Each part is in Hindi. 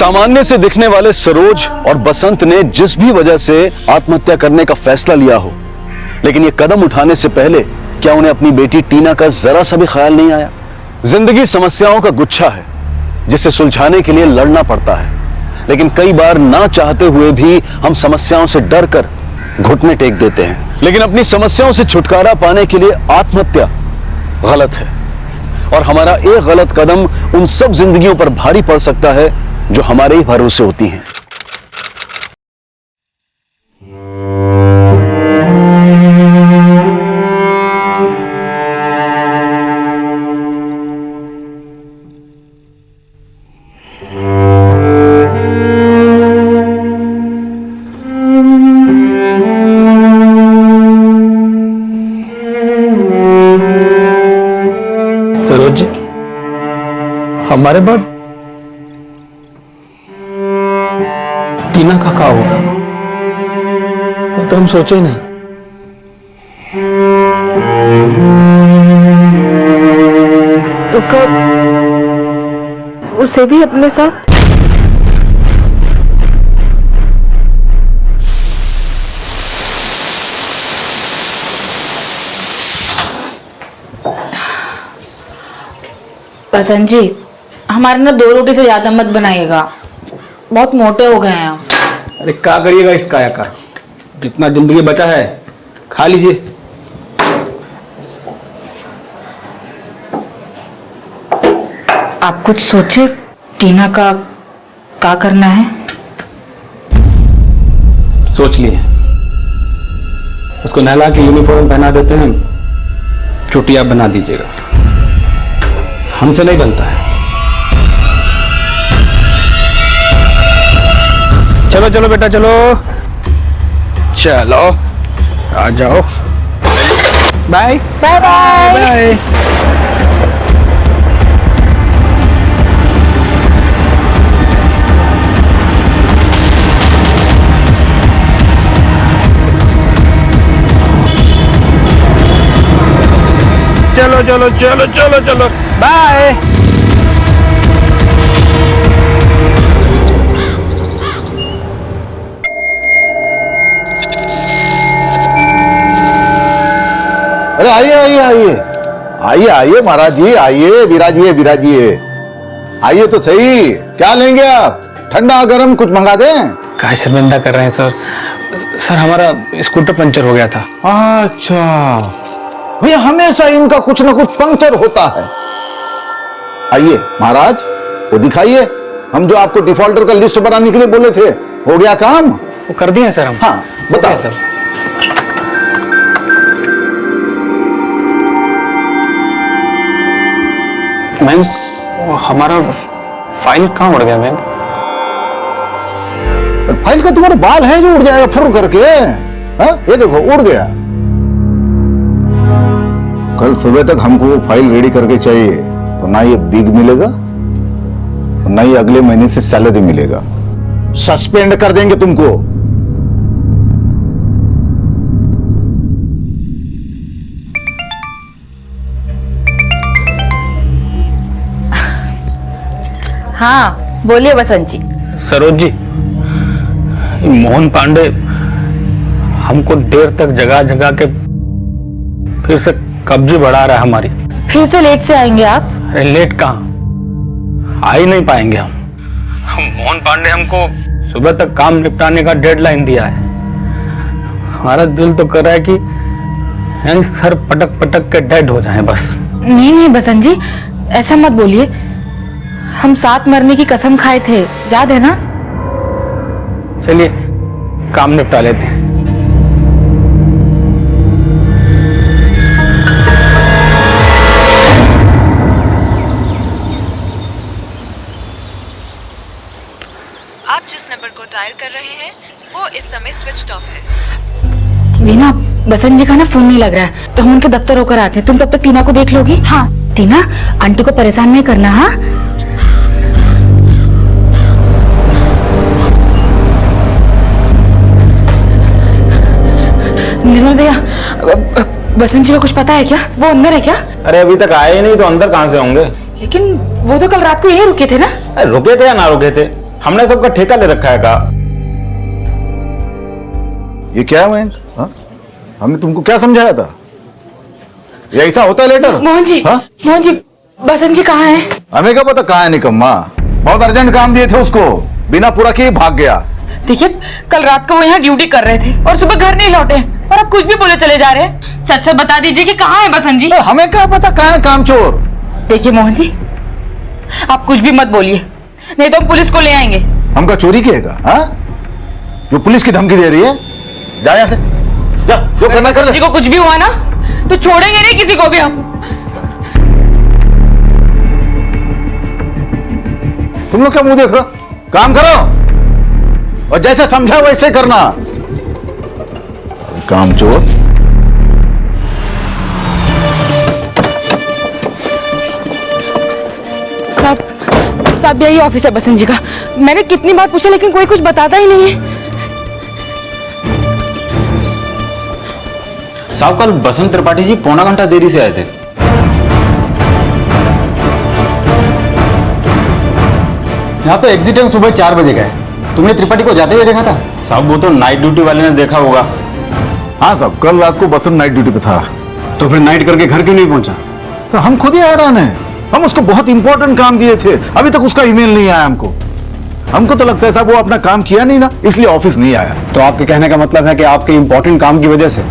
सामान्य से दिखने वाले सरोज और बसंत ने जिस भी वजह से आत्महत्या करने का फैसला लिया हो, लेकिन ये कदम उठाने से पहले क्या उन्हें अपनी बेटी टीना का जरा सा भी ख्याल नहीं आया? जिंदगी समस्याओं का गुच्छा है जिसे सुलझाने के लिए लड़ना पड़ता है, लेकिन कई बार ना चाहते हुए भी हम समस्याओं से डरकर घुटने टेक देते हैं। लेकिन अपनी समस्याओं से छुटकारा पाने के लिए आत्महत्या गलत है, और हमारा एक गलत कदम उन सब जिंदगियों पर भारी पड़ सकता है जो हमारे ही भरोसे होती हैं। सरोज जी, हमारे बाद टीना का क्या होगा? वो तो हम सोचे ही नहीं। तो कब उसे भी अपने साथ? बसंत जी, हमारे ना 2 रोटी से ज्यादा मत बनाइएगा, बहुत मोटे हो गए हैं। अरे क्या करिएगा इस काया का, जितना जिंदगी बचा है खा लीजिए। आप कुछ सोचे टीना का क्या करना है? सोच लिए, उसको नहला के यूनिफॉर्म पहना देते हैं, छुट्टी आप बना दीजिएगा, हमसे नहीं बनता है। चलो चलो बेटा, चलो चलो, आ जाओ। Bye bye bye. चलो चलो चलो चलो चलो, बाय। अरे आइए आइए आइए आइए आइए महाराज जी, आइए विराजिए विराजिए, आइए तो सही। क्या लेंगे आप? ठंडा गरम कुछ मंगा दें? काय शर्मिंदा कर रहे हैं सर? सर हमारा स्कूटर पंचर हो गया था। अच्छा भैया, हमेशा इनका कुछ ना कुछ पंक्चर होता है। आइए महाराज, वो दिखाइए, हम जो आपको डिफॉल्टर का लिस्ट बनाने के लिए बोले थे, हो गया काम? वो कर दिए सर हम। हाँ बताओ सर। मैम, हमारा फाइल कहाँ उड़ गया मैम? फाइल का तुम्हारा बाल है जो उड़ जाएगा फुर करके? हाँ ये देखो उड़ गया। कल सुबह तक हमको वो फाइल रेडी करके चाहिए, तो ना ये बिग मिलेगा और ना ये अगले महीने से सैलरी मिलेगा। सस्पेंड कर देंगे तुमको। हाँ बोलिए बसंत जी। सरोज जी, मोहन पांडे हमको देर तक जगा जगा के फिर से कब्जी बढ़ा रहा है हमारी। फिर से लेट से आएंगे आप? अरे लेट कहाँ, आ ही नहीं पाएंगे हम। मोहन पांडे हमको सुबह तक काम निपटाने का डेडलाइन दिया है। हमारा दिल तो कर रहा है कि यानी सर पटक पटक के डेड हो जाए बस। नहीं नहीं बसंत जी, ऐसा मत बोलिए, हम साथ मरने की कसम खाए थे, याद है ना? चलिए काम निपटा लेते हैं। आप जिस नंबर को डायल कर रहे हैं वो इस समय स्विच ऑफ है। वीना, बसंत जी का ना फोन नहीं लग रहा है, तो हम उनके दफ्तर होकर आते हैं। तुम तब तक टीना को देख लोगी? हाँ। टीना, आंटी को परेशान नहीं करना। हाँ निर्मल भैया, बसंत जी को कुछ पता है क्या? वो अंदर है क्या? अरे अभी तक आए ही नहीं तो अंदर कहां से होंगे? लेकिन वो तो कल रात को यहीं रुके थे ना? रुके थे या ना रुके थे, हमने सबका ठेका ले रखा है का। ये क्या है महेंद्र? हाँ? हमने तुमको क्या समझाया था? ये ऐसा होता है लेटर? मोहन जी, हाँ? मोहन जी, बसंत जी कहाँ है? हमें क्या पता कहाँ है निकम्मा। बहुत अर्जेंट काम दिए थे उसको, बिना पूरा किए भाग गया। देखिए, कल रात को वो यहाँ ड्यूटी कर रहे थे और सुबह घर नहीं लौटे और अब कुछ भी बोले चले जा रहे हैं। सच सच बता दीजिए कि कहाँ है बसंत जी? हमें क्या पता कहाँ है कामचोर। देखिए मोहन जी, आप कुछ भी मत बोलिए, नहीं तो हम पुलिस को ले आएंगे। हमका चोरी किएगा? हाँ, जो पुलिस की धमकी दे रही है? जा यहाँ से, जा, जो करना कर ले। किसी को कुछ भी हुआ ना तो छोड़ेंगे नहीं किसी को भी हम। तुम लोग क्या मुंह देख रहे हो? काम करो और जैसे समझा वैसे करना। कामचोर। साहब यही ऑफिस है बसंत जी का। मैंने कितनी बार पूछा लेकिन कोई कुछ बताता ही नहीं है। साहब कल बसंत त्रिपाठी जी पौना घंटा देरी से आए थे। यहाँ पे एग्जिट टाइम सुबह 4 बजे का है। तुमने त्रिपाठी को जाते हुए देखा था? साहब वो तो नाइट ड्यूटी वाले ने देखा होगा। हाँ साहब, कल रात को बसंत नाइट ड्यूटी पे था। तो फिर नाइट करके घर क्यों नहीं पहुंचा? तो हम खुद ही हैरान हैं। हम उसको बहुत इंपॉर्टेंट काम दिए थे, अभी तक उसका ईमेल नहीं आया हमको। हमको तो लगता है साहब वो अपना काम किया नहीं ना, इसलिए ऑफिस नहीं आया। तो आपके कहने का मतलब है कि आपके इंपॉर्टेंट काम की वजह से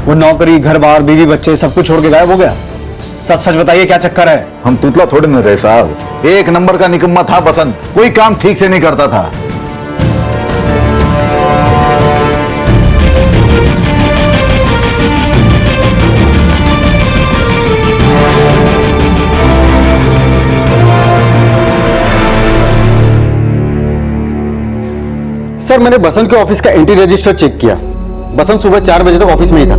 वो नौकरी, घर बार, बीवी बच्चे सब कुछ छोड़ के गायब हो गया? सच सच बताइए, क्या चक्कर है? हम तुतला थोड़े न रहे साहब। एक नंबर का निकम्मा था बसंत, कोई काम ठीक से नहीं करता था। सर मैंने बसंत के ऑफिस का एंट्री रजिस्टर चेक किया। बसंत सुबह 4 बजे तक ऑफिस में ही था।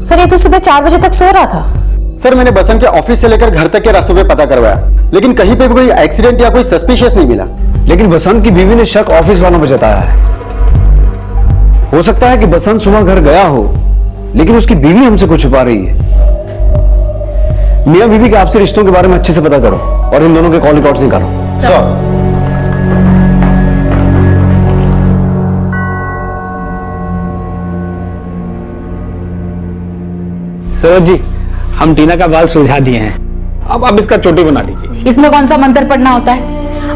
सर ये तो सुबह 4 बजे तक सो रहा था। सर मैंने बसंत के ऑफिस से लेकर घर तक के रास्तों पे पता करवाया, लेकिन कहीं पे भी कोई एक्सीडेंट या कोई सस्पिशियस नहीं मिला। लेकिन बसंत की बीवी ने शक ऑफिस वालों पर जताया है। हो सकता है कि बसंत सुबह घर गया हो, लेकिन उसकी बीवी हमसे कुछ छुपा रही है। मियां बीवी के आपसी रिश्तों के बारे में अच्छे से पता करो और इन दोनों के कॉल रिकॉर्ड्स निकालो। सर सरोज जी, हम टीना का बाल सुलझा दिए हैं, अब आप इसका चोटी बना दीजिए। इसमें कौन सा मंत्र पढ़ना होता है?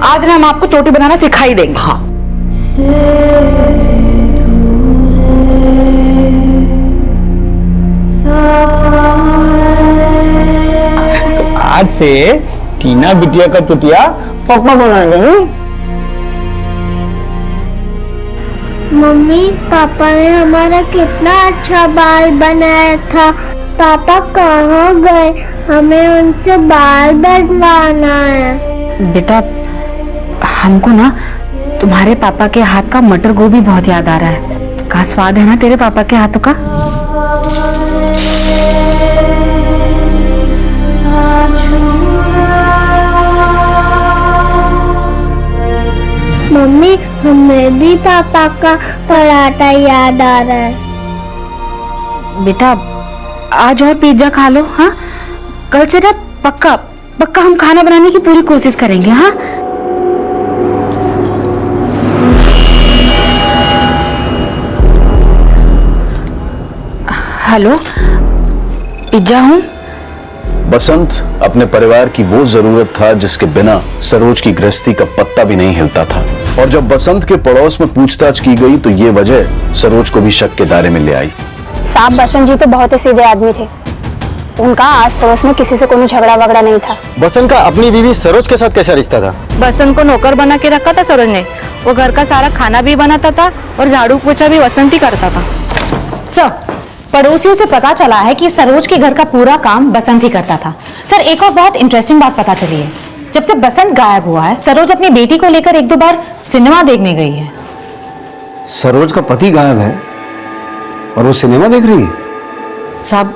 आज ना हम आपको चोटी बनाना सिखाई देंगे। हाँ। आज से टीना बिटिया का चुटिया पापा बनाएंगे। मम्मी, पापा ने हमारा कितना अच्छा बाल बनाया था। पापा कहाँ गए? हमें उनसे बाल बनवाना है। बेटा, हमको ना तुम्हारे पापा के हाथ का मटर गोभी बहुत याद आ रहा है। का स्वाद है ना तेरे पापा के हाथों का? मम्मी, हमें भी पापा का पराठा याद आ रहा है। बेटा आज और पिज्जा खा लो। हाँ, कल से ना पक्का पक्का हम खाना बनाने की पूरी कोशिश करेंगे। हाँ, हेलो, पिज्जा हूँ। बसंत अपने परिवार की वो जरूरत था जिसके बिना सरोज की गृहस्थी का पत्ता भी नहीं हिलता था। और जब बसंत के पड़ोस में पूछताछ की गई तो ये वजह सरोज को भी शक के दायरे में ले आई। साहब बसंत जी तो बहुत ही सीधे आदमी थे। उनका आस पड़ोस में किसी से कोई झगड़ा वगड़ा नहीं था। बसंत का अपनी बीवी सरोज के साथ कैसा रिश्ता था? बसंत को नौकर बना के रखा था सरोज ने। वो घर का सारा खाना भी बनाता था और झाड़ू पोछा भी बसंत ही करता था। सर, पड़ोसियों से पता चला है कि सरोज के घर का पूरा काम बसंत ही करता था। सर, एक और बहुत इंटरेस्टिंग बात पता चली है। जब से बसंत गायब हुआ है, सरोज अपनी बेटी को लेकर 1-2 बार सिनेमा देखने गई है। सरोज का पति गायब है और वो सिनेमा देख रही है? साहब,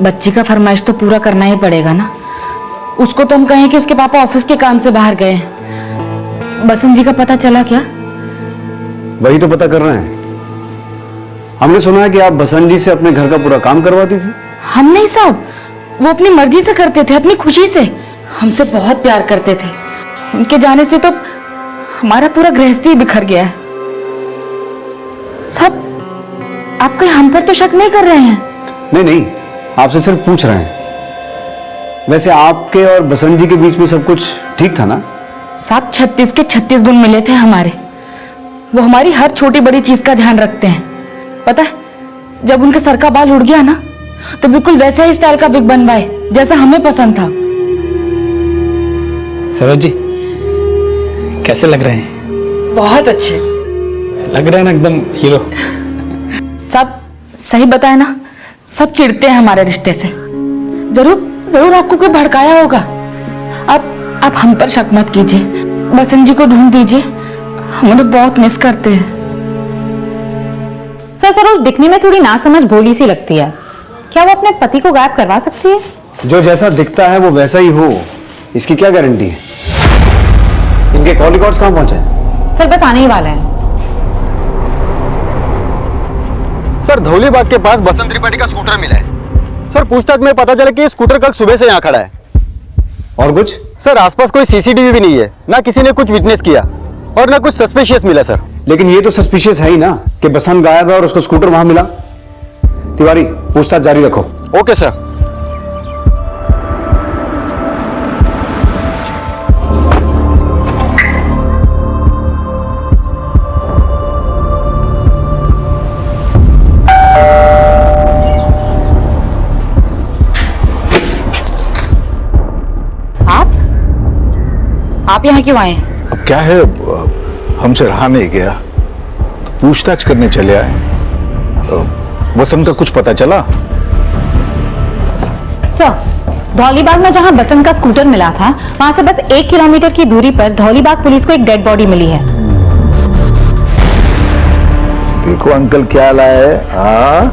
बच्ची का फरमाइश तो पूरा करना ही पड़ेगा ना। उसको तो हम कहें कि उसके पापा ऑफिस के काम से बाहर गए। बसंत जी का पता चला क्या? वही तो पता कर रहे हैं। हमने सुना है कि आप बसंत जी से अपने घर का पूरा काम करवाती थी। हम नहीं साहब, वो अपनी मर्जी से करते थे, अपनी खुशी से। हमसे बहुत प्यार करते थे। उनके जाने से तो हमारा पूरा गृहस्थी बिखर गया है। साहब, आप कहीं हम पर तो शक नहीं कर रहे हैं? नहीं नहीं, आपसे सिर्फ पूछ रहे हैं। वैसे आपके और बसंत जी के बीच में सब कुछ ठीक था ना? साहब, 36 के 36 गुण मिले थे हमारे। वो हमारी हर छोटी बड़ी चीज का ध्यान रखते हैं। पता है, जब उनके सर का बाल उड़ गया ना, तो बिल्कुल वैसा ही स्टाइल का विग बनवाए जैसा हमें पसंद था। सरोज जी, कैसे लग रहे हैं? बहुत अच्छे लग रहे हैं ना, एकदम हीरो। सब सही बताए ना, सब चिढ़ते हैं हमारे रिश्ते से। जरूर जरूर आपको कोई भड़काया होगा। आप हम पर शक मत कीजिए। बसंत जी को ढूंढ दीजिए, हम उन्हें बहुत मिस करते हैं। सर, सरोज दिखने में थोड़ी नासमझ भोली सी लगती है। क्या वो अपने पति को गायब करवा सकती है? जो जैसा दिखता है वो वैसा ही हो, इसकी क्या गारंटी है? इनके कॉल रिकॉर्ड्स कहां पहुंचे? सर, बस आने ही वाले हैं। सर, धौलीबाग के पास बसंत त्रिपाठी का स्कूटर मिला है। सर, पूछताछ में पता चला कि ये स्कूटर कल सुबह से यहाँ खड़ा है। और कुछ? सर, आसपास कोई सीसीटीवी भी नहीं है, ना किसी ने कुछ विटनेस किया और ना कुछ सस्पिशियस मिला सर। लेकिन ये तो सस्पिशियस है ही ना कि बसंत गायब है और उसका स्कूटर वहां मिला। तिवारी, पूछताछ जारी रखो। Okay sir. आप यहाँ क्यों आए? अब क्या है, हमसे रहा नहीं गया तो पूछताछ करने चले आए। बसंत का कुछ पता चला? सर, धौलीबाग में जहां बसंत का स्कूटर मिला था, वहां से बस 1 किलोमीटर की दूरी पर धौलीबाग पुलिस को एक डेड बॉडी मिली है। देखो अंकल क्या लाए है। हाँ,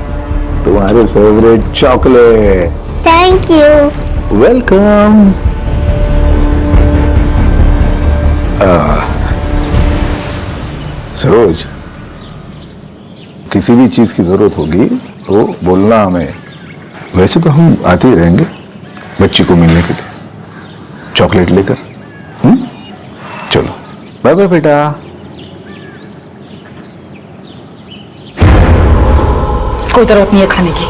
तुम्हारे favourite chocolate. Thank you. Welcome. Saroj, किसी भी चीज की जरूरत होगी तो बोलना हमें। वैसे तो हम आते ही रहेंगे बच्ची को मिलने के लिए, चॉकलेट लेकर। चलो, बाय बाय बेटा। कोई जरूरत नहीं है खाने की।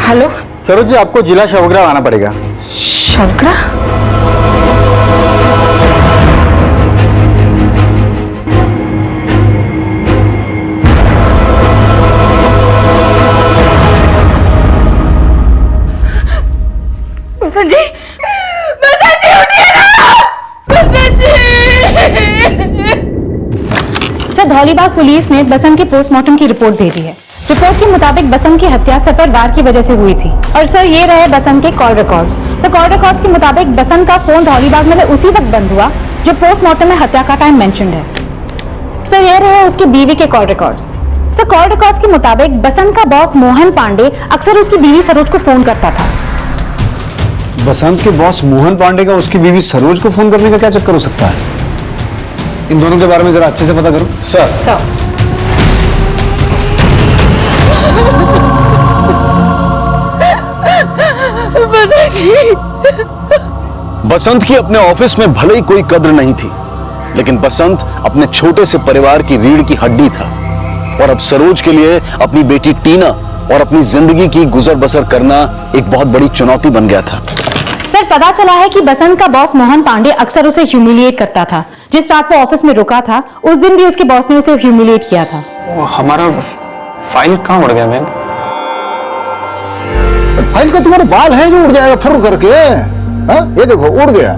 हेलो सरोज जी, आपको जिला शवग्राह आना पड़ेगा। शवग्राह? बसंत जी, बसंत जी उठिए ना! बसंत जी! सर, धौलीबाग पुलिस ने बसंत के पोस्टमार्टम की रिपोर्ट भेजी है। रिपोर्ट के मुताबिक बसंत की हत्या सतर वार की वजह से हुई थी। और सर, ये रहे बसंत के call records. Sir, call records के मुताबिक बसंत का फोन धौलीबाग में उसी वक्त बंद हुआ जो पोस्टमार्टम में हत्या का टाइम मेंशन्ड है। सर, ये रहे उसकी बीवी के call records. Sir, call records के मुताबिक बसंत का बॉस मोहन पांडे अक्सर उसकी बीवी सरोज को फोन करता था। बसंत के बॉस मोहन पांडे का उसकी बीवी सरोज को फोन करने का क्या चक्कर हो सकता है? इन दोनों के बारे में जरा अच्छे से पता करो। सर, बसंत जी। बसंत की अपने ऑफिस में भले ही कोई कद्र नहीं थी, लेकिन बसंत अपने छोटे से परिवार की रीढ़ की हड्डी था। और अब सरोज के लिए अपनी बेटी टीना और अपनी जिंदगी की गुजर बसर करना एक बहुत बड़ी चुनौती बन गया था। सर, पता चला है कि बसंत का बॉस मोहन पांडे अक्सर उसे ह्यूमिलिएट करता था। जिस रात वो ऑफिस में रुका था, उस दिन भी उसके बॉस ने उसे ह्यूमिलिएट किया था। वो हमारा फाइल कहाँ उड़ गया मैम? फाइल का तुम्हारे बाल है जो उड़ जाएगा फुर करके। ये देखो उड़ गया।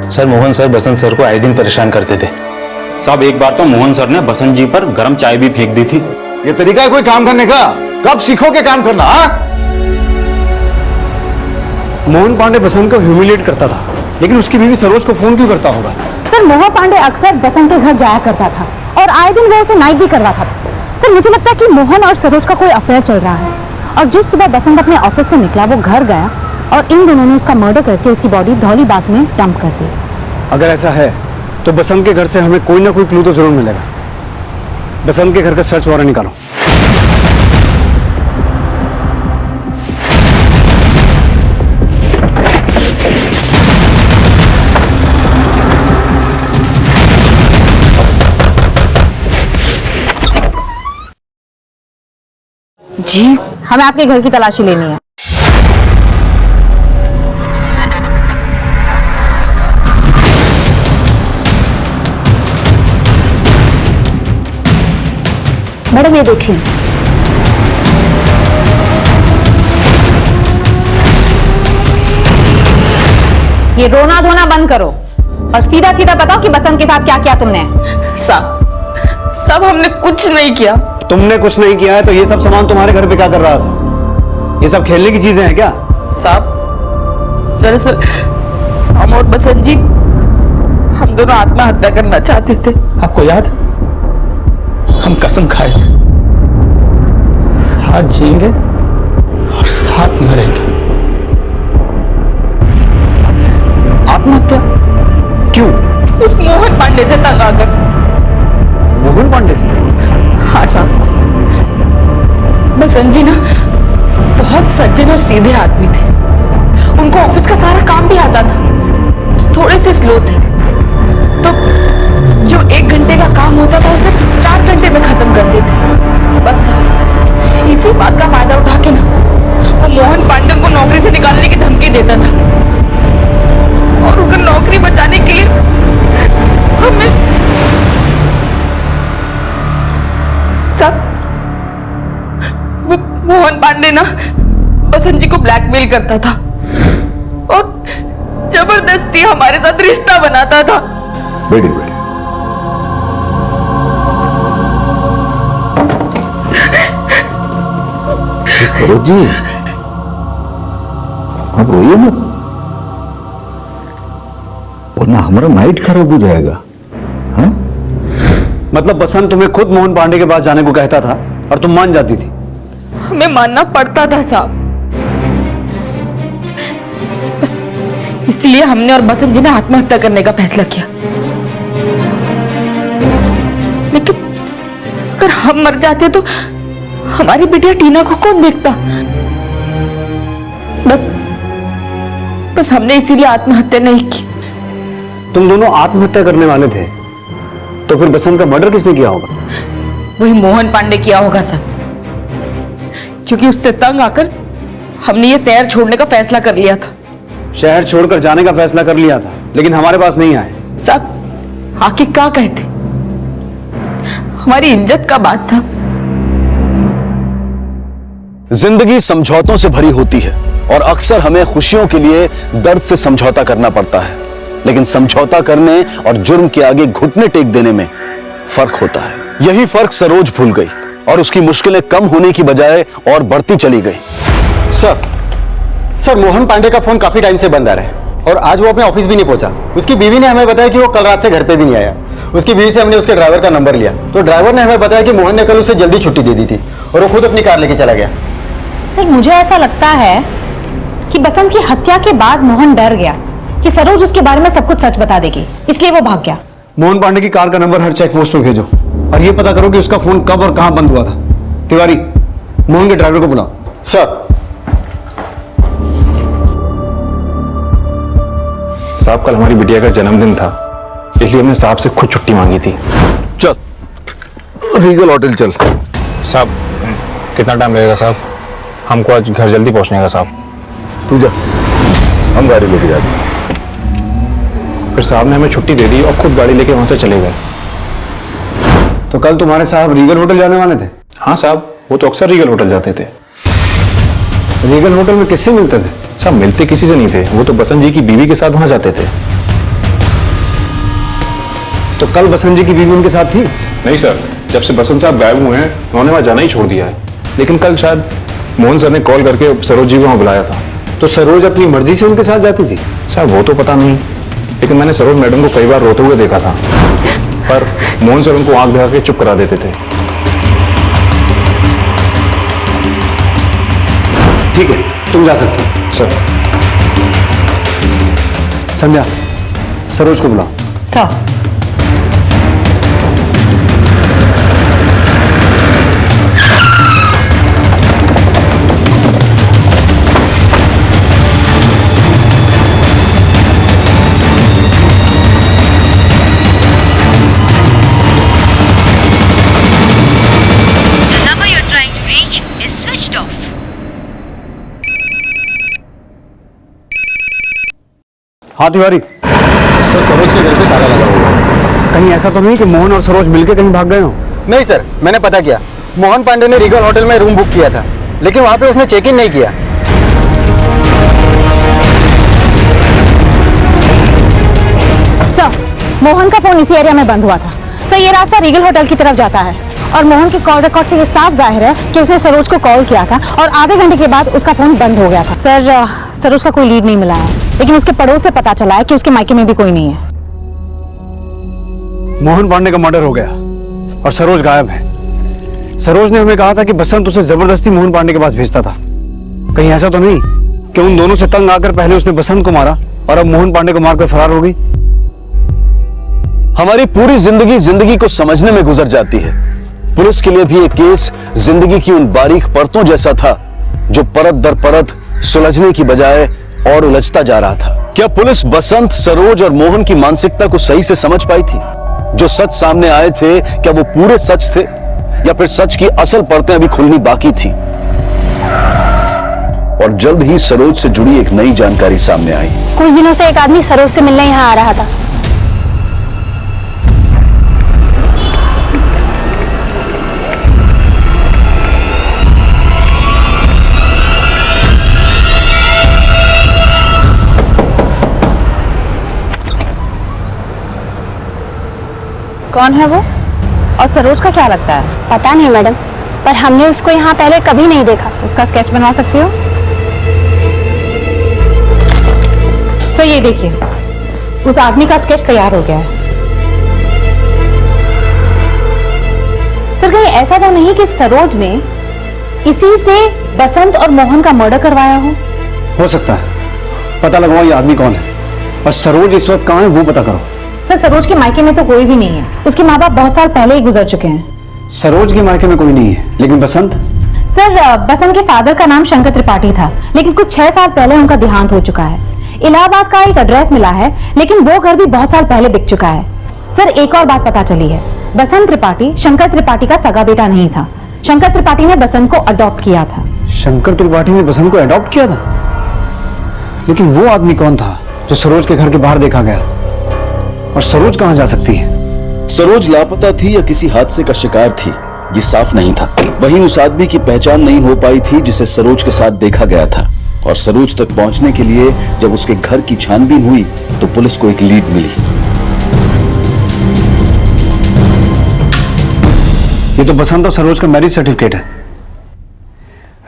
सर, मोहन सर बसंत सर को आए दिन परेशान करते थे। साहब, एक बार तो मोहन सर ने बसंत जी पर गर्म चाय भी फेंक दी थी। ये तरीका है कोई काम करने का? कब सीखोगे काम करना? मोहन पांडे बसंत को ह्यूमिलिएट करता था, लेकिन उसकी बीवी सरोज को फोन क्यों करता होगा? सर, मोहन पांडे अक्सर बसंत के घर जाया करता था और आए दिन वो उसे नाइट भी करवाता था। सर, मुझे लगता है कि मोहन और सरोज का कोई अफेयर चल रहा है। और जिस सुबह बसंत अपने ऑफिस से निकला, वो घर गया और इन दोनों ने उसका मर्डर करके उसकी बॉडी धौली बाग में डंप कर दी। अगर ऐसा है तो बसंत के घर से हमें कोई ना कोई क्लू तो जरूर मिलेगा। बसंत के घर का सर्च वारंट निकालो। जी हमें आपके घर की तलाशी लेनी है। मैडम ये देखिए, ये रोना धोना बंद करो और सीधा सीधा बताओ कि बसंत के साथ क्या किया तुमने। साहब हमने कुछ नहीं किया। तुमने कुछ नहीं किया है तो ये सब सामान तुम्हारे घर पे क्या कर रहा था? ये सब खेलने की चीजें हैं क्या? साहब दरअसल हम और बसंत जी हम दोनों आत्महत्या करना चाहते थे। आपको याद, हम कसम खाए थे साथ जिएंगे और साथ मरेंगे। आत्महत्या क्यों? उस मोहन पांडे से तंग आकर। मोहन पांडे से? हाँ साहब, बसंत जी ना बहुत सज्जन और सीधे आदमी थे। उनको ऑफिस का सारा काम भी आता था, बस थोड़े से स्लो थे। तो जो 1 घंटे का काम होता था उसे 4 घंटे में खत्म कर देते। बस साहब इसी बात का फायदा उठा के ना वो मोहन पांडे को नौकरी से निकालने की धमकी देता था और उनका नौकरी बचाने के लिए हमें सब वो मोहन पांडे ना बसंत जी को ब्लैकमेल करता था और जबरदस्ती हमारे साथ रिश्ता बनाता था। बैठिए बैठिए। सरोज जी आप रोइए मत, वरना हमारा नाइट खराब हो जाएगा। हाँ? मतलब बसंत तुम्हें खुद मोहन पांडे के पास जाने को कहता था और तुम मान जाती थी? हमें मानना पड़ता था साहब, बस इसलिए हमने और बसंत जी ने आत्महत्या करने का फैसला किया। लेकिन अगर हम मर जाते तो हमारी बिटिया टीना को कौन देखता? बस हमने इसीलिए आत्महत्या नहीं की। तुम दोनों आत्महत्या करने वाले थे तो फिर बसंत का मर्डर किसने किया होगा? वही मोहन पांडे किया होगा सर, क्योंकि उससे तंग आकर हमने ये शहर छोड़ने का फैसला कर लिया था। शहर छोड़कर जाने का फैसला कर लिया था लेकिन हमारे पास नहीं आए। सब आके क्या कहते, हमारी इज्जत का बात था। जिंदगी समझौतों से भरी होती है और अक्सर हमें खुशियों के लिए दर्द से समझौता करना पड़ता है, लेकिन समझौता करने और जुर्म के आगे घुटने टेक देने में फर्क होता है। यही फर्क सरोज भूल गई और उसकी मुश्किलें कम होने की बजाय और बढ़ती चली गई। सर मोहन पांडे का फोन काफी टाइम से बंद आ रहा है और आज वो अपने ऑफिस भी नहीं पहुंचा। उसकी बीवी ने हमें बताया कि वो कल रात से घर पे भी नहीं आया। उसकी बीवी से हमने उसके ड्राइवर का नंबर लिया तो ड्राइवर ने हमें बताया कि मोहन ने कल उसे जल्दी छुट्टी दे दी थी और वो खुद अपनी कार लेके चला गया। सर मुझे ऐसा लगता है कि बसंत की हत्या के बाद मोहन डर गया कि सरोज उसके बारे में सब कुछ सच बता देगी, इसलिए वो भाग गया। मोहन पांडे की कार का नंबर हर चेक पोस्ट में भेजो और ये पता करो कि उसका फोन कब और कहां बंद हुआ था। तिवारी मोहन के ड्राइवर को बुलाओ। सर साहब कल हमारी बिटिया का जन्मदिन था इसलिए हमने साहब से खुद छुट्टी मांगी थी। चल रीगल होटल चल। साहब कितना टाइम लगेगा साहब? हमको आज घर जल्दी पहुंचने का साहब। तू जा, हम गाड़ी लेके जाते। फिर साहब ने हमें छुट्टी दे दी और खुद गाड़ी लेके वहां से चले गए। तो कल तुम्हारे साहब रीगल होटल जाने वाले थे? हाँ साहब, वो तो अक्सर रीगल होटल जाते थे। रीगल होटल में किससे मिलते थे? साहब मिलते किसी से नहीं थे, वो तो बसंत जी की बीवी के साथ वहां जाते थे। तो कल बसंत जी की बीवी उनके साथ थी? नहीं सर, जब से बसंत साहब गायब हुए हैं उन्होंने वहां जाना ही छोड़ दिया है। लेकिन कल शायद मोहन सर ने कॉल करके सरोज जी को वहां बुलाया था। तो सरोज अपनी मर्जी से उनके साथ जाती थी? साहब वो तो पता नहीं, लेकिन मैंने सरोज मैडम को कई बार रोते हुए देखा था, पर मोहन सर उनको आंख दिखा के चुप करा देते थे। ठीक है, तुम जा सकते हो। सर संध्या, सरोज को बुलाओ। सर। हाँ तिवारी, सर सरोज के घर पे ताला लगा हुआ है। कहीं ऐसा तो नहीं कि मोहन और सरोज मिलके कहीं भाग गए हो? नहीं सर, मैंने पता किया। मोहन पांडे ने रीगल होटल में रूम बुक किया था, लेकिन वहां पे उसने चेक इन नहीं किया। सर, मोहन का फोन इसी एरिया में बंद हुआ था। सर, ये रास्ता रीगल होटल की तरफ जाता है और मोहन के कॉल रिकॉर्ड से ये साफ जाहिर है कि उसने सरोज को कॉल किया था और आधे घंटे के बाद उसका फोन बंद हो गया था। सर, सरोज का कोई लीड नहीं मिला है, लेकिन उसके पड़ोस से पता चला है कि उसके मायके में भी कोई नहीं है। मोहन पांडे का मर्डर हो गया और सरोज गायब है। सरोज ने हमें कहा था कि बसंत उसे जबरदस्ती मोहन पांडे के पास भेजता था। कहीं ऐसा तो नहीं कि उन दोनों से तंग आकर पहले उसने बसंत को मारा और अब मोहन पांडे को मारकर फरार हो गई? हमारी पूरी जिंदगी को समझने में गुजर जाती है। पुलिस के लिए भी एक केस जिंदगी की उन बारीक परतों जैसा था जो परत दर परत सुलझने की बजाय और उलझता जा रहा था। क्या पुलिस बसंत, सरोज और मोहन की मानसिकता को सही से समझ पाई थी? जो सच सामने आए थे, क्या वो पूरे सच थे या फिर सच की असल परतें अभी खुलनी बाकी थी? और जल्द ही सरोज से जुड़ी एक नई जानकारी सामने आई। कुछ दिनों से एक आदमी सरोज से मिलने यहाँ आ रहा था। कौन है वो और सरोज का क्या लगता है? पता नहीं मैडम, पर हमने उसको यहाँ पहले कभी नहीं देखा। उसका स्केच बनवा सकती हो? सर, ये देखिए, उस आदमी का स्केच तैयार हो गया है। सर, कहीं ऐसा तो नहीं कि सरोज ने इसी से बसंत और मोहन का मर्डर करवाया हो सकता है। पता लगाओ ये आदमी कौन है और सरोज इस वक्त कहाँ है वो पता करो। सर, सरोज के मायके में तो कोई भी नहीं है। उसके माँ बाप बहुत साल पहले ही गुजर चुके हैं। सरोज के मायके में कोई नहीं है, लेकिन बसंत? सर, बसंत के फादर का नाम शंकर त्रिपाठी था, लेकिन कुछ 6 साल पहले उनका देहांत हो चुका है। इलाहाबाद का एक एड्रेस मिला है, लेकिन वो घर भी बहुत साल पहले बिक चुका है। सर, एक और बात पता चली है, बसंत त्रिपाठी शंकर त्रिपाठी का सगा बेटा नहीं था। शंकर त्रिपाठी ने बसंत को अडॉप्ट किया था। शंकर त्रिपाठी ने बसंत को अडॉप्ट किया था? लेकिन वो आदमी कौन था जो सरोज के घर के बाहर देखा गया? और सरोज कहां जा सकती है? सरोज लापता थी या किसी हादसे का शिकार थी, ये साफ नहीं था। वहीं उस आदमी की पहचान नहीं हो पाई थी जिसे सरोज के साथ देखा गया था। और सरोज तक पहुंचने के लिए जब उसके घर की छानबीन हुई तो पुलिस को एक लीड मिली। ये तो बसंत और सरोज का मैरिज सर्टिफिकेट है।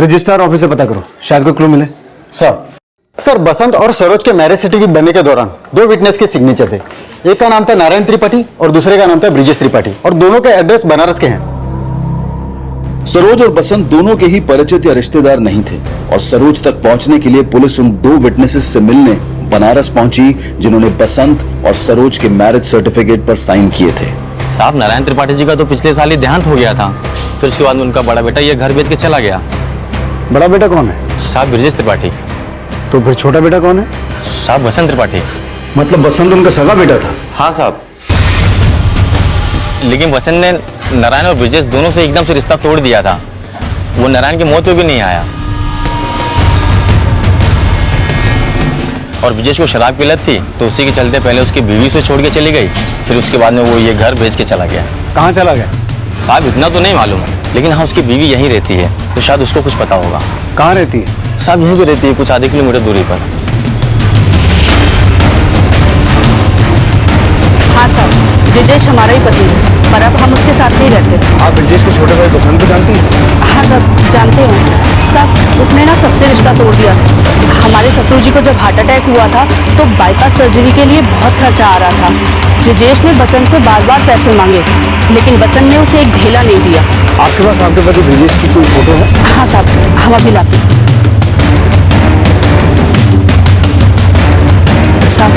रजिस्ट्रार ऑफिस से पता करो, शायद कोई क्लू मिले। सर, बसंत और सरोज के मैरिज सर्टिफिकेट बनने के दौरान 2 विटनेस के सिग्नेचर थे। एक का नाम था नारायण त्रिपाठी और दूसरे का नाम था ब्रिजेश त्रिपाठी, और दोनों के एड्रेस बनारस के हैं। सरोज और बसंत दोनों के ही परिचित या रिश्तेदार नहीं थे और सरोज तक पहुंचने के लिए पुलिस उन 2 विटनेसेस से मिलने बनारस पहुंची जिन्होंने बसंत और सरोज के मैरिज सर्टिफिकेट पर साइन किए थे। साहब, नारायण त्रिपाठी जी का तो पिछले साल ही देहांत हो गया था। फिर उसके बाद में उनका बड़ा बेटा ये घर बेच के चला गया। बड़ा बेटा कौन है? साहब, ब्रिजेश त्रिपाठी। तो फिर छोटा बेटा कौन है? साहब, बसंत त्रिपाठी। मतलब बसंत उनका सगा बेटा था? हाँ साहब, लेकिन बसंत ने नारायण और ब्रिजेश दोनों से एकदम से रिश्ता तोड़ दिया था। वो नारायण की मौत पे भी नहीं आया और ब्रिजेश को शराब की लत थी, तो उसी के चलते पहले उसकी बीवी से छोड़ के चली गई, फिर उसके बाद में वो ये घर बेच के चला गया। कहाँ चला गया? साहब, इतना तो नहीं मालूम है, लेकिन हाँ उसकी बीवी यहीं रहती है, तो शायद उसको कुछ पता होगा। कहाँ रहती है? साहब, यहीं भी रहती है, कुछ आधे किलोमीटर दूरी पर। हाँ सर, ब्रिजेश हमारा ही पति है, पर अब हम उसके साथ नहीं रहते। आप ब्रिजेश के छोटे भाई बसंत को जानती हैं? हाँ सर, जानते हैं। सर, उसने ना सबसे रिश्ता तोड़ दिया था। हमारे ससुर जी को जब हार्ट अटैक हुआ था तो बाईपास सर्जरी के लिए बहुत खर्चा आ रहा था। ब्रिजेश ने बसंत से बार बार पैसे मांगे, लेकिन बसंत ने उसे एक ढेला नहीं दिया। आपके पास आपके पति ब्रिजेश की कोई फोटो है? हाँ साहब, हम अभी लाते हैं। साहब,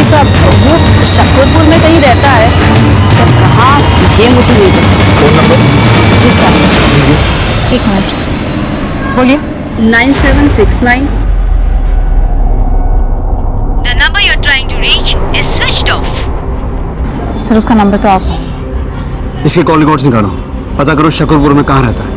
जी साहब, वो शकरपुर में कहीं रहता है, पर कहाँ ये मुझे नहीं पता। Phone number? जी साहब, एक मिनट बोलिए। 9769। The number you're trying to reach is switched off. Sir उसका नंबर तो आप इसके कॉल रिकॉर्ड्स निकालो, पता करो शकरपुर में कहाँ रहता है।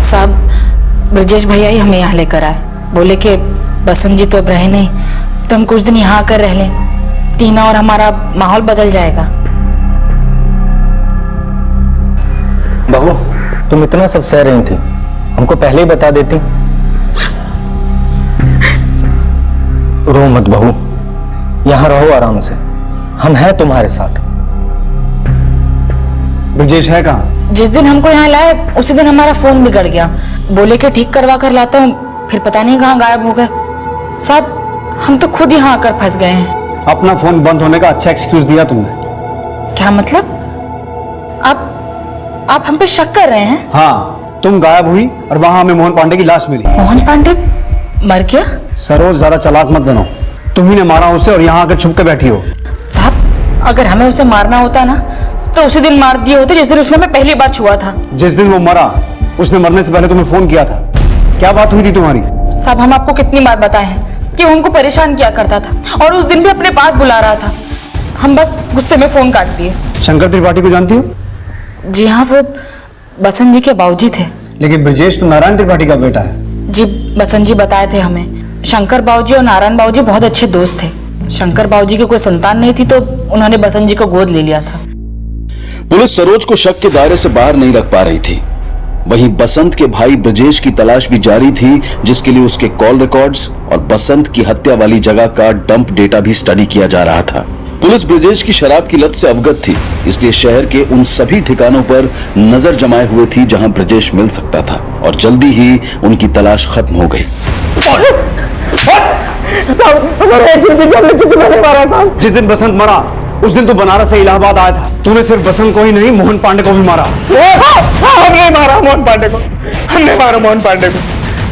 साहब, ब्रजेश भैया ही हमें यहाँ लेकर आए, बोले कि बसंत जी तो अब रहे नहीं, तो हम कुछ दिन यहाँ आकर रह लें, टीना और हमारा माहौल बदल जाएगा। बहू, तुम इतना सब सह रही थी, हमको पहले ही बता देती। रो मत बहू, यहाँ रहो आराम से, हम हैं तुम्हारे साथ। ब्रजेश है कहाँ? जिस दिन हमको यहाँ लाए उसी दिन हमारा फोन बिगड़ गया, बोले कि ठीक करवा कर लाता हूँ, फिर पता नहीं कहाँ गायब हो गए। साहब, हम तो खुद यहाँ आकर फंस गए हैं। अपना फोन बंद होने का अच्छा एक्सक्यूज दिया तुमने। क्या मतलब? आप हम पे शक कर रहे हैं? हाँ, तुम गायब हुई और वहां हमें मोहन पांडे की लाश मिली। मोहन पांडे मर गया? सरोज, ज्यादा चालाक मत बनो, तुम ही ने मारा उसे और यहाँ आकर छुप के बैठी हो। साहब, अगर हमें उसे मारना होता ना तो उसी दिन मार दिए होते जिस दिन उसने हमें पहली बार छुआ था। जिस दिन वो मरा, उसने मरने से पहले तुम्हें फोन किया था। क्या बात हुई थी तुम्हारी? साहब, हम आपको कितनी बार बताए हैं कि वो हमको परेशान किया करता था और उस दिन भी अपने पास बुला रहा था, हम बस गुस्से में फोन काट दिए। शंकर त्रिपाठी को जानती हो? जी हाँ, वो बसंत जी के बाबूजी थे। लेकिन ब्रजेश तो नारायण त्रिपाठी का बेटा है। जी, बसंत जी बताए थे हमें, शंकर बाबूजी और नारायण बाबूजी बहुत अच्छे दोस्त थे। शंकर बाबूजी की कोई संतान नहीं थी तो उन्होंने बसंत जी को गोद ले लिया था। पुलिस सरोज को शक के दायरे से बाहर नहीं रख पा रही थी। वहीं बसंत के भाई ब्रजेश की तलाश भी जारी थी, जिसके लिए उसके कॉल रिकॉर्ड्स और बसंत की हत्या वाली जगह का डंप डेटा भी स्टडी किया जा रहा था। पुलिस ब्रजेश की शराब की लत से अवगत थी, इसलिए शहर के उन सभी ठिकानों पर नजर जमाए हुए थी जहां ब्रजेश मिल सकता था, और जल्दी ही उनकी तलाश खत्म हो गई। जिस दिन बसंत मरा उस दिन तो बनारस से इलाहाबाद आया था। तूने सिर्फ बसंत को ही नहीं, मोहन पांडे को भी मारा। हमने मारा मोहन पांडे को, हमने मारा मोहन पांडे को,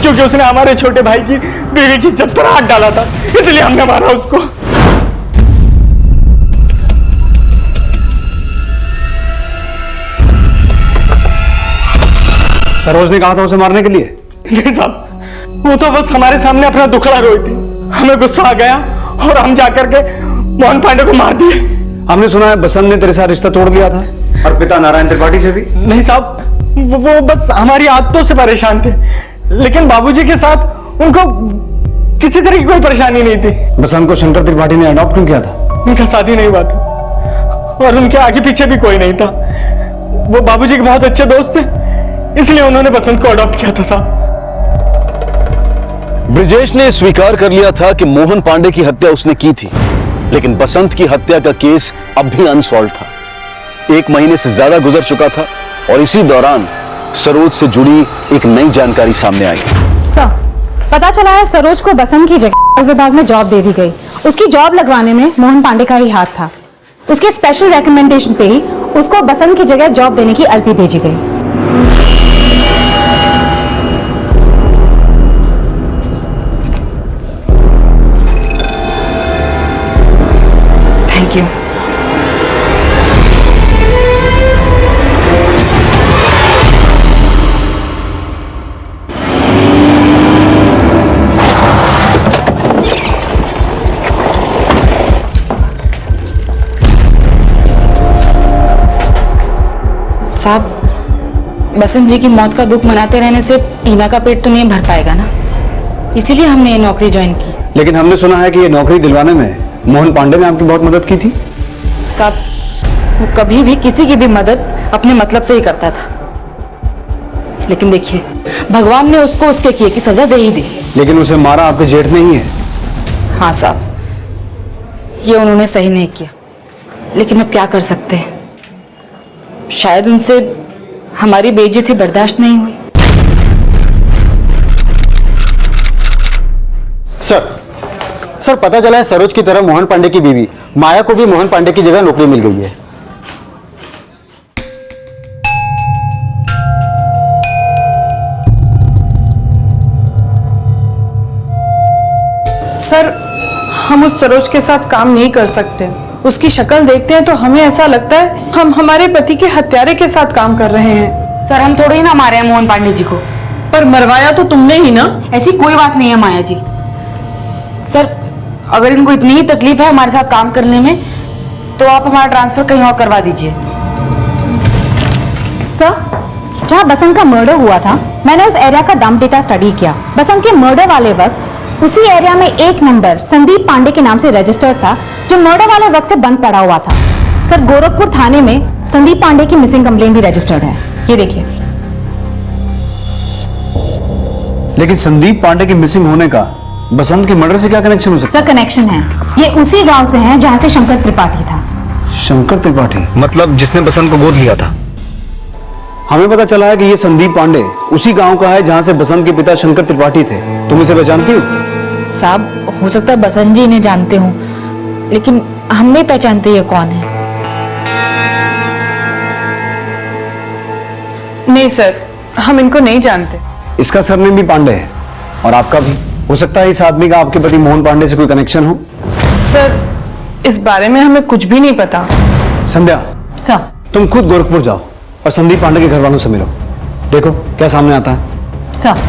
क्योंकि उसने हमारे छोटे भाई की बीवी की इज्जत पर हाथ डाला था, इसलिए हमने मारा उसको। सरोज ने कहा था उसे मारने के लिए? नहीं साहब, वो तो बस हमारे सामने अपना दुखड़ा रोई थी, हमें गुस्सा आ गया और हम जाकर के मोहन पांडे को मार दिए। हमने सुना है बसंत ने तेरे साथ रिश्ता तोड़ दिया था, और पिता नारायण त्रिपाठी से भी। नहीं साहब, वो बस हमारी आदतों से परेशान थे, लेकिन बाबूजी के साथ उनको किसी तरह की कोई परेशानी नहीं थी। बसंत को शंकर त्रिपाठी ने अडॉप्ट क्यों किया था? उनका शादी नहीं हुआ था और उनके आगे पीछे भी कोई नहीं था। वो बाबूजी के बहुत अच्छे दोस्त थे, इसलिए उन्होंने बसंत को अडॉप्ट किया था साहब। ब्रजेश ने स्वीकार कर लिया था कि मोहन पांडे की हत्या उसने की थी, लेकिन बसंत की हत्या का केस अब भी अनसॉल्व था। 1 महीने से ज्यादा गुजर चुका था और इसी दौरान सरोज से जुड़ी एक नई जानकारी सामने आई। सर, पता चला है सरोज को बसंत की जगह विभाग में जॉब दे दी गई। उसकी जॉब लगवाने में मोहन पांडे का ही हाथ था। उसके स्पेशल रिकमेंडेशन पे ही उसको बसंत की जगह जॉब देने की अर्जी भेजी गई। Thank you. साहब, बसंत जी की मौत का दुख मनाते रहने से टीना का पेट तो नहीं भर पाएगा ना, इसीलिए हमने ये नौकरी ज्वाइन की। लेकिन हमने सुना है कि ये नौकरी दिलवाने में मोहन पांडे ने आपकी बहुत मदद की थी। साहब, वो कभी भी किसी की भी मदद अपने मतलब से ही करता था, लेकिन देखिए भगवान ने उसको उसके किए की सजा दे ही दी। लेकिन उसे मारा आपके जेठ ने ही है। हाँ साहब, ये उन्होंने सही नहीं किया, लेकिन अब क्या कर सकते हैं, शायद उनसे हमारी बेइज्जती बर्दाश्त नहीं हुई। सर पता चला है सरोज की तरह मोहन पांडे की बीवी माया को भी मोहन पांडे की जगह नौकरी मिल गई है। सर हम उस सरोज के साथ काम नहीं कर सकते। उसकी शक्ल देखते हैं तो हमें ऐसा लगता है हम हमारे पति के हत्यारे के साथ काम कर रहे हैं। सर हम थोड़े ही ना मारे हैं मोहन पांडे जी को। पर मरवाया तो तुमने ही ना। ऐसी कोई बात नहीं है माया जी। सर अगर इनको इतनी ही तकलीफ है हमारे साथ काम करने में तो आप हमारा ट्रांसफर कहीं और करवा दीजिए। सर जहाँ बसंत का मर्डर हुआ था मैंने उस एरिया का डंप डेटा स्टडी किया। बसंत के मर्डर वाले वक्त उसी एरिया में एक नंबर संदीप पांडे के नाम से रजिस्टर्ड था जो मर्डर वाले वक्त से बंद पड़ा हुआ था। सर गोरखपुर थाने में संदीप पांडे की मिसिंग कंप्लेंट भी रजिस्टर्ड है, ये देखिए। लेकिन संदीप पांडे के मिसिंग होने का बसंत के मर्डर से क्या कनेक्शन हो सकता है? सर कनेक्शन है, ये उसी गांव से है जहां से शंकर त्रिपाठी था। शंकर त्रिपाठी मतलब जिसने बसंत को गोद लिया था? हमें पता चला है कि ये संदीप पांडे उसी गांव का है जहां से बसंत के पिता शंकर त्रिपाठी थे। तुम इसे पहचानती हो? साहब हो सकता है बसंत जी इन्हें जानते हो लेकिन हम नहीं पहचानते ये कौन है। नहीं सर हम इनको नहीं जानते। इसका सरनेम भी पांडे है और आपका भी। हो सकता है इस आदमी का आपके पति मोहन पांडे से कोई कनेक्शन हो। सर इस बारे में हमें कुछ भी नहीं पता। संध्या सर तुम खुद गोरखपुर जाओ और संदीप पांडे के घर वालों से मिलो, देखो क्या सामने आता है। सर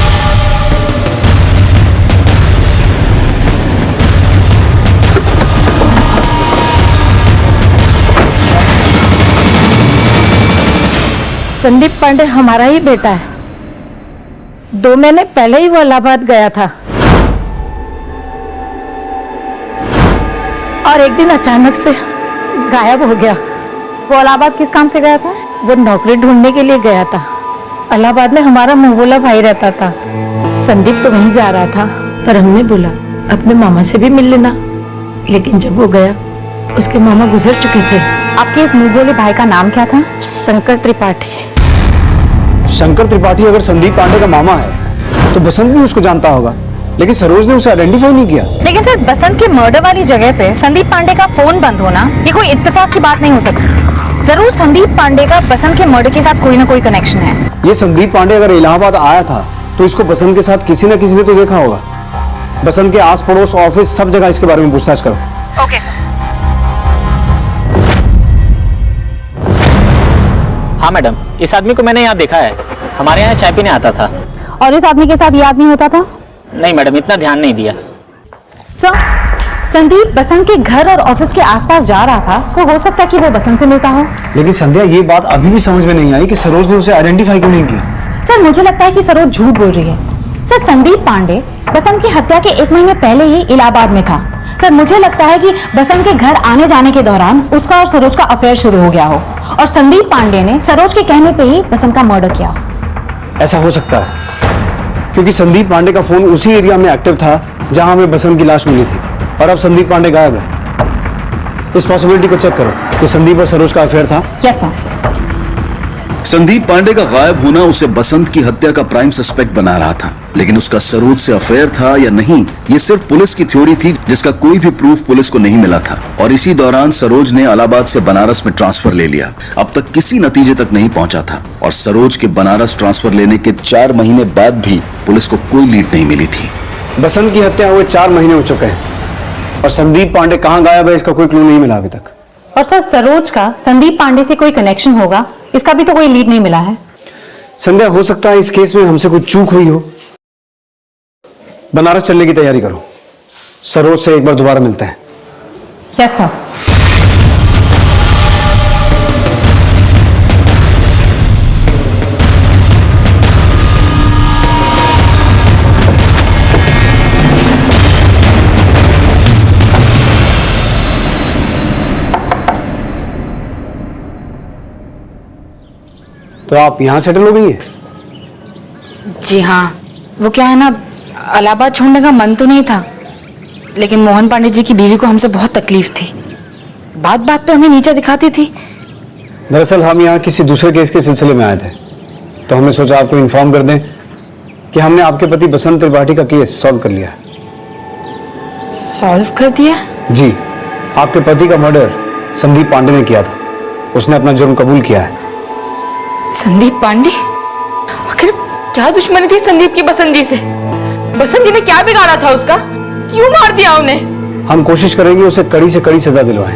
संदीप पांडे हमारा ही बेटा है। 2 महीने पहले ही वो इलाहाबाद गया था और एक दिन अचानक से गायब हो गया। वो इलाहाबाद किस काम से गया था? वो नौकरी ढूंढने के लिए गया था। इलाहाबाद में हमारा मुंहबोला भाई रहता था। संदीप तो वहीं जा रहा था पर हमने बोला अपने मामा से भी मिल लेना, लेकिन जब वो गया उसके मामा गुजर चुके थे। आपके इस मुंहबोले भाई का नाम क्या था? शंकर त्रिपाठी। शंकर त्रिपाठी अगर संदीप पांडे का मामा है तो बसंत भी उसको जानता होगा, लेकिन सरोज ने उसे आइडेंटिफाई नहीं किया। लेकिन सर बसंत के मर्डर वाली जगह पे संदीप पांडे का फोन बंद होना ये कोई इत्तेफाक की बात नहीं हो सकती। जरूर संदीप पांडे का बसंत के मर्डर के साथ कोई ना कोई कनेक्शन है। ये संदीप पांडे अगर इलाहाबाद आया था तो इसको बसंत के साथ किसी न किसी ने तो देखा होगा। बसंत के आस पड़ोस ऑफिस सब जगह इसके बारे में पूछताछ करो। Okay sir. हाँ मैडम, इस आदमी को मैंने यहाँ देखा है, हमारे यहाँ चाय पीने आता था। और इस आदमी के साथ ये आदमी होता था? नहीं मैडम, इतना ध्यान नहीं दिया। सर संदीप बसंत के घर और ऑफिस के आसपास जा रहा था तो हो सकता है कि वो बसंत से मिलता हो। लेकिन संध्या ये बात अभी भी समझ में नहीं आई कि सरोज ने उसे आइडेंटिफाई क्यों नहीं किया। सर मुझे लगता है कि सरोज झूठ बोल रही है। सर संदीप पांडे बसंत की हत्या के 1 महीने पहले ही इलाहाबाद में था। सर मुझे लगता है कि बसंत के घर आने जाने के दौरान उसका और सरोज का अफेयर शुरू हो गया हो और संदीप पांडे ने सरोज के कहने पे ही बसंत का मर्डर किया। ऐसा हो सकता है क्योंकि संदीप पांडे का फोन उसी एरिया में एक्टिव था जहां हमें बसंत की लाश मिली थी और अब संदीप पांडे गायब है। इस पॉसिबिलिटी को चेक करो कि संदीप और सरोज का अफेयर था। Yes sir. संदीप पांडे का गायब होना उसे बसंत की हत्या का प्राइम सस्पेक्ट बना रहा था, लेकिन उसका सरोज से अफेयर था या नहीं ये सिर्फ पुलिस की थ्योरी थी जिसका कोई भी प्रूफ पुलिस को नहीं मिला था। और इसी दौरान सरोज ने इलाहाबाद से बनारस में ट्रांसफर ले लिया। अब तक किसी नतीजे तक नहीं पहुंचा था और सरोज के बनारस ट्रांसफर लेने के 4 महीने बाद भी पुलिस को कोई लीड नहीं मिली थी। बसंत की हत्या हुए 4 महीने हो चुके हैं और संदीप पांडे कहाँ गायब है इसका कोई क्लू नहीं मिला अभी तक। और सर सरोज का संदीप पांडे से कोई कनेक्शन होगा इसका भी तो कोई लीड नहीं मिला है। संध्या हो सकता है इस केस में हमसे कोई चूक हुई हो। बनारस चलने की तैयारी करो, सरोज से एक बार दोबारा मिलते हैं। Yes sir. तो आप यहां सेटल हो गई है? जी हाँ, वो क्या है ना इलाहाबाद छोड़ने का मन तो नहीं था लेकिन मोहन पांडे जी की बीवी को हमसे बहुत तकलीफ थी। बात बात पे हमें नीचे दिखाती थी। दरअसल हम यहाँ किसी दूसरे केस के सिलसिले में आए थे तो हमने सोचा आपको इन्फॉर्म कर दें कि हमने आपके पति बसंत त्रिपाठी का केस सॉल्व कर लिया है। सॉल्व कर दिया? जी, आपके पति का मर्डर संदीप पांडे ने किया था। उसने अपना जुर्म कबूल किया है। संदीप पांडे? आखिर क्या दुश्मनी थी संदीप की बसंत जी से? बसंत जी ने क्या बिगाड़ा था उसका? क्यों मार दिया उन्हें? हम कोशिश करेंगे उसे कड़ी से कड़ी सजा दिलवाएं।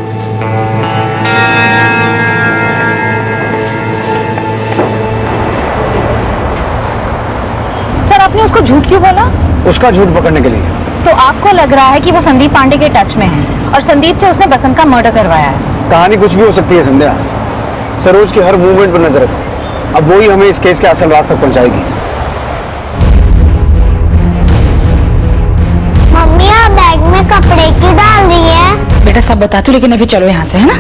सर, आपने उसको झूठ क्यों बोला? उसका झूठ पकड़ने के लिए। तो आपको लग रहा है कि वो संदीप पांडे के टच में है और संदीप से उसने बसंत का मर्डर करवाया है? कहानी कुछ भी हो सकती है संध्या। सरोज की हर मूवमेंट पर नजर रखो। अब वही हमें इस केस के असल राज तक पहुंचाएगी। मम्मी आप बैग में कपड़े क्यों डाल रही है? बेटा सब बता तू, लेकिन अभी चलो यहाँ से, है ना?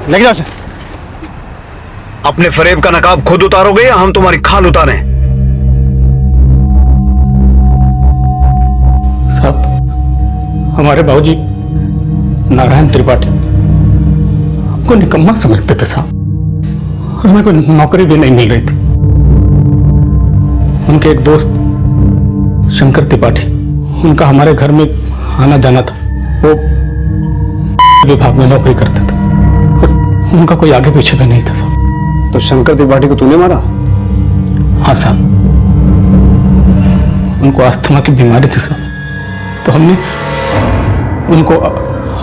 लेके जाओ उसे। अपने फरेब का नकाब खुद उतारोगे या हम तुम्हारी खाल उतारें? साहब, हमारे बाबूजी नारायण त्रिपाठी हमको निकम्मा समझते थे साहब, और हमें कोई नौकरी भी नहीं मिल रही थी। उनके एक दोस्त शंकर त्रिपाठी, उनका हमारे घर में आना जाना था। वो विभाग में नौकरी करते थे, उनका कोई आगे पीछे भी नहीं था साहब। तो शंकर त्रिपाठी को तूने मारा? हाँ साहब, उनको अस्थमा की बीमारी थी साहब, तो हमने उनको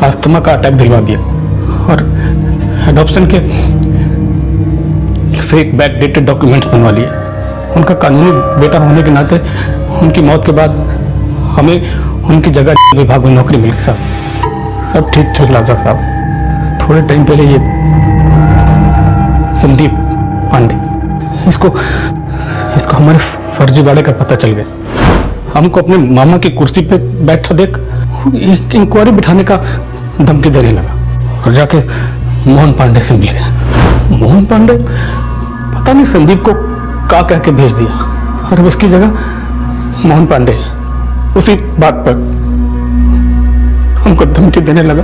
अस्थमा का अटैक दिलवा दिया और एडॉप्शन के फेक बैक डेटेड डॉक्यूमेंट्स बनवा लिए। उनका कानूनी बेटा होने के नाते उनकी मौत के बाद हमें उनकी जगह विभाग में नौकरी मिली साहब। सब ठीक चल रहा था साहब। थोड़े टाइम पहले ये संदीप पांडे, इसको हमारे फर्जीवाड़े का पता चल गया। हमको अपने मामा की कुर्सी पे बैठा देख इंक्वायरी बिठाने का धमकी देने लगा और जाके मोहन पांडे से मिल गया। मोहन पांडे पता नहीं संदीप को क्या कह के भेज दिया और उसकी जगह मोहन पांडे उसी बात पर हमको धमकी देने लगा,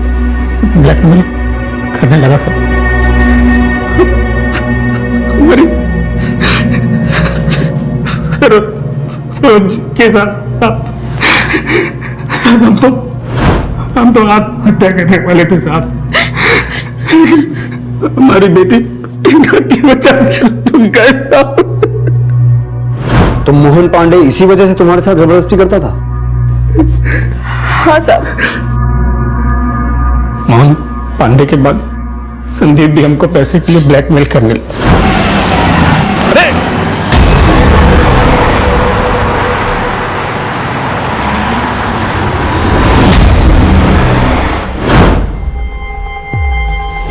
ब्लैकमेल करने लगा सब। हमारी सरोज के साथ हम तो आत्महत्या करने वाले थे साहब। हमारी बेटी की वजह तुम गए साहब। तो मोहन पांडे इसी वजह से तुम्हारे साथ जबरदस्ती करता था? हाँ साहब। मोहन पांडे के बाद संदीप भी हमको पैसे के लिए ब्लैकमेल करने लगा। अरे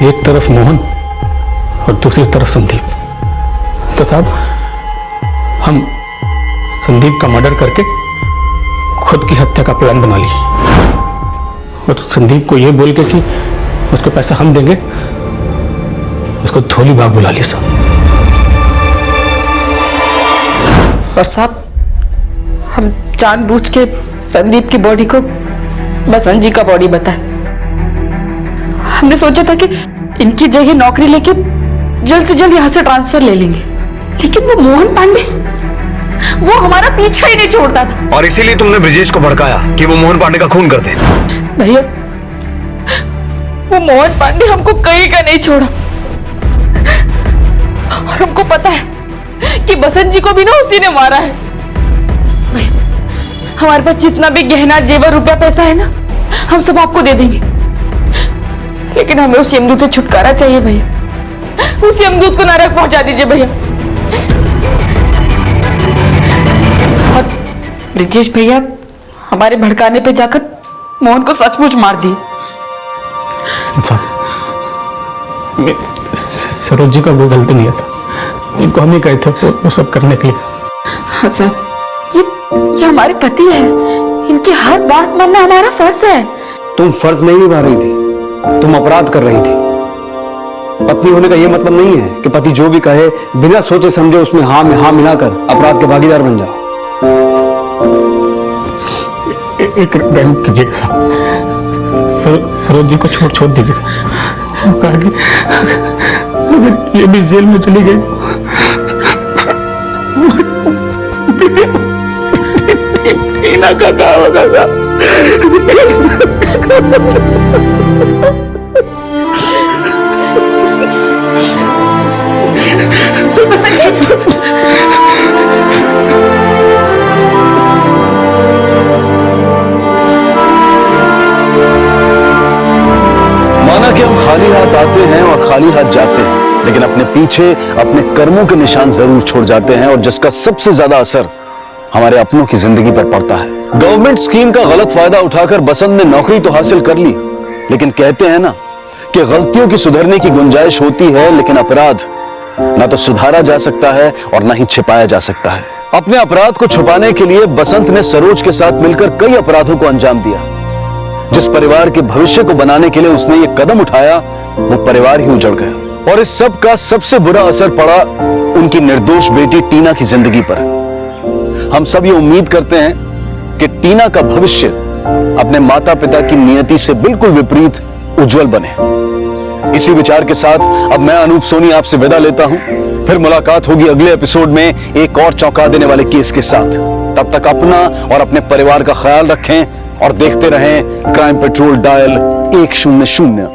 एक तरफ मोहन और दूसरी तरफ संदीप। तो साहब हम संदीप का मर्डर करके खुद की हत्या का प्लान बना लिए और संदीप को यह बोल के कि उसको पैसा हम देंगे, उसको धोली बाग बुला लिया साहब। और साहब हम जानबूझ के संदीप की बॉडी को बसंत जी का बॉडी बताया। हमने सोचा था कि इनकी जगह नौकरी लेके जल्द से जल्द यहाँ से ट्रांसफर ले लेंगे, लेकिन वो मोहन पांडे वो हमारा पीछा ही नहीं छोड़ता था। और इसीलिए तुमने ब्रिजेश को भड़काया कि वो मोहन पांडे का खून कर दे। भैया वो मोहन पांडे हमको कहीं का नहीं छोड़ा और हमको पता है कि बसंत जी को भी ना उसी ने मारा है। भैया हमारे पास जितना भी गहना जेवर रुपया पैसा है ना, हम सब आपको दे देंगे, लेकिन हमें उस यमदूत से छुटकारा चाहिए भैया। उस यमदूत को नरक पहुंचा दीजिए भैया। और ब्रिजेश भैया हमारे भड़काने पे जाकर मोहन को सचमुच मार दी। सरोज जी का वो गलती नहीं है सर, इनको हम ही कहे थे वो सब करने के लिए। हाँ सर, ये हमारे पति है, इनकी हर बात मानना हमारा फर्ज है। तुम फर्ज नहीं निभा रही थी, तुम अपराध कर रही थी। पत्नी होने का यह मतलब नहीं है कि पति जो भी कहे बिना सोचे समझे उसमें हाँ में हाँ मिलाकर अपराध के भागीदार बन जाओ। एक रहम कीजिए सरोज जी को छोड़ दीजिए सर। कहा कि अगर ये भी जेल में चली गई टीना का क्या होगा सर? माना कि हम खाली हाथ आते हैं और खाली हाथ जाते हैं, लेकिन अपने पीछे अपने कर्मों के निशान जरूर छोड़ जाते हैं, और जिसका सबसे ज्यादा असर हमारे अपनों की जिंदगी पर पड़ता है। गवर्नमेंट स्कीम का गलत फायदा उठाकर बसंत ने नौकरी तो हासिल कर ली, लेकिन कहते हैं ना कि गलतियों की सुधरने की गुंजाइश होती है, लेकिन अपराध ना तो सुधारा जा सकता है और ना ही छिपाया जा सकता है। अपने अपराध को छुपाने के लिए बसंत ने सरोज के साथ मिलकर कई अपराधों को अंजाम दिया। जिस परिवार के भविष्य को बनाने के लिए उसने ये कदम उठाया, वो परिवार ही उजड़ गया, और इस सब का सबसे बुरा असर पड़ा उनकी निर्दोष बेटी टीना की जिंदगी पर। हम सब ये उम्मीद करते हैं कि टीना का भविष्य अपने माता पिता की नियति से बिल्कुल विपरीत उज्जवल बने। इसी विचार के साथ अब मैं अनूप सोनी आपसे विदा लेता हूं। फिर मुलाकात होगी अगले एपिसोड में एक और चौंका देने वाले केस के साथ। तब तक अपना और अपने परिवार का ख्याल रखें और देखते रहें क्राइम पेट्रोल डायल 100।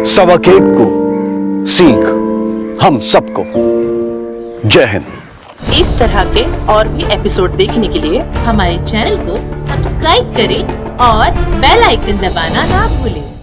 सबक एक को सीख हम सबको। जय हिंद। इस तरह के और भी एपिसोड देखने के लिए हमारे चैनल को सब्सक्राइब करें और बेल आइकन दबाना ना भूलें।